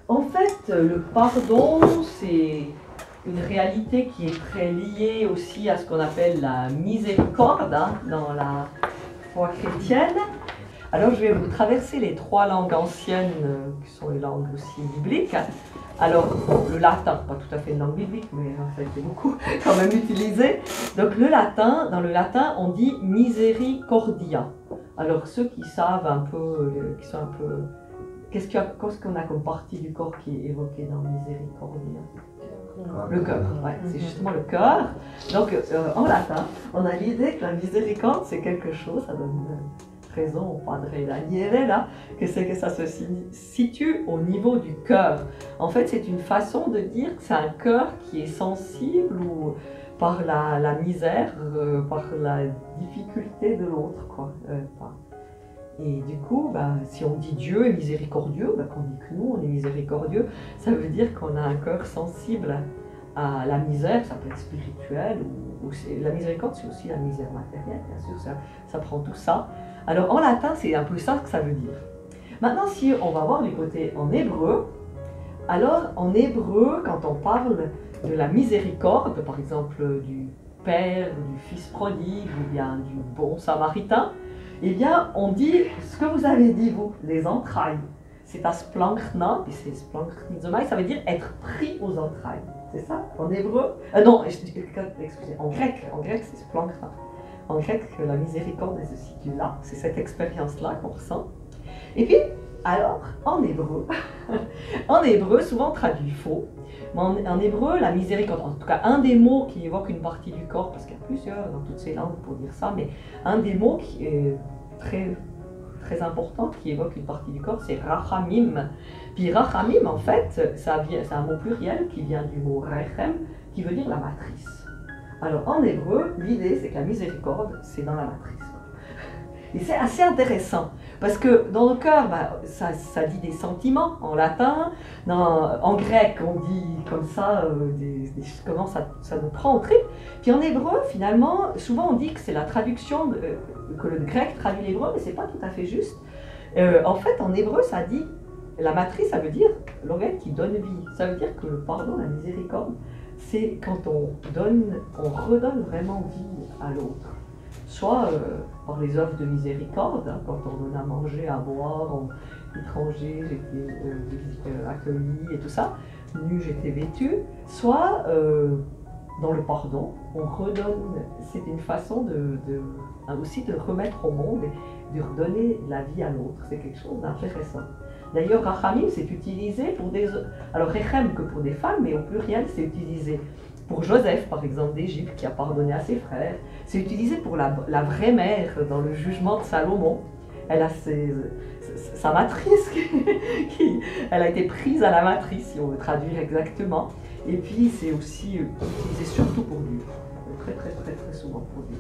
En fait, le pardon, c'est une réalité qui est très liée aussi à ce qu'on appelle la miséricorde hein, dans la foi chrétienne. Alors, je vais vous traverser les 3 langues anciennes qui sont les langues aussi bibliques. Alors, le latin, pas tout à fait une langue biblique, mais ça a été beaucoup quand même utilisé. Donc, le latin, dans le latin, on dit misericordia. Alors, ceux qui savent un peu, qui sont un peu... Qu'est-ce qu'on a comme partie du corps qui est évoquée dans misericordia? Le cœur, ouais, c'est justement le cœur. Donc, en latin, on a l'idée que la miséricorde, c'est quelque chose, ça donne raison au Padre Daniele, là, que c'est que ça se situe au niveau du cœur. En fait, c'est une façon de dire que c'est un cœur qui est sensible ou par la misère, par la difficulté de l'autre, quoi. Et du coup, si on dit Dieu est miséricordieux, qu'on dit que nous, on est miséricordieux, ça veut dire qu'on a un cœur sensible à la misère, ça peut être spirituel, ou la miséricorde, c'est aussi la misère matérielle, bien sûr, ça prend tout ça. Alors en latin, c'est un peu ça que ça veut dire. Maintenant, si on va voir les côtés en hébreu, alors en hébreu, quand on parle de la miséricorde, par exemple du père, du fils prodigue, ou bien du bon samaritain, eh bien, on dit ce que vous avez dit, vous, les entrailles. C'est à splankna, et c'est splanknizomai, ça veut dire être pris aux entrailles. C'est ça, en hébreu? Non, excusez, en grec c'est splankna. En grec, la miséricorde se situe là, c'est cette expérience-là qu'on ressent. Et puis, alors, en hébreu, en hébreu, souvent traduit faux, mais en hébreu, la miséricorde, en tout cas un des mots qui évoque une partie du corps, parce qu'il y a plusieurs dans toutes ces langues pour dire ça, mais un des mots qui est très important, qui évoque une partie du corps, c'est rachamim. Puis rachamim, en fait, c'est un mot pluriel qui vient du mot rechem, qui veut dire la matrice. Alors en hébreu, l'idée c'est que la miséricorde, c'est dans la matrice. Et c'est assez intéressant, parce que dans le cœur, ça dit des sentiments en latin, en grec on dit comme ça, comment ça nous prend au trip, puis en hébreu finalement, souvent on dit que c'est la traduction, que le grec traduit l'hébreu, mais c'est pas tout à fait juste. En fait en hébreu ça dit, la matrice ça veut dire l'organe qui donne vie, ça veut dire que le pardon, la miséricorde, c'est quand on redonne vraiment vie à l'autre. Soit par les œuvres de miséricorde, hein, quand on donne à manger, à boire, étranger, j'étais accueilli et tout ça, nu j'étais vêtu, soit dans le pardon, on redonne, c'est une façon aussi de remettre au monde et de redonner la vie à l'autre, c'est quelque chose d'intéressant. D'ailleurs, rachamim, c'est utilisé pour alors rechem que pour des femmes, mais au pluriel, c'est utilisé pour Joseph, par exemple, d'Égypte, qui a pardonné à ses frères. C'est utilisé pour la vraie mère dans le jugement de Salomon. Elle a sa matrice, elle a été prise à la matrice, si on veut traduire exactement. Et puis, c'est aussi utilisé surtout pour Dieu. Très souvent pour Dieu.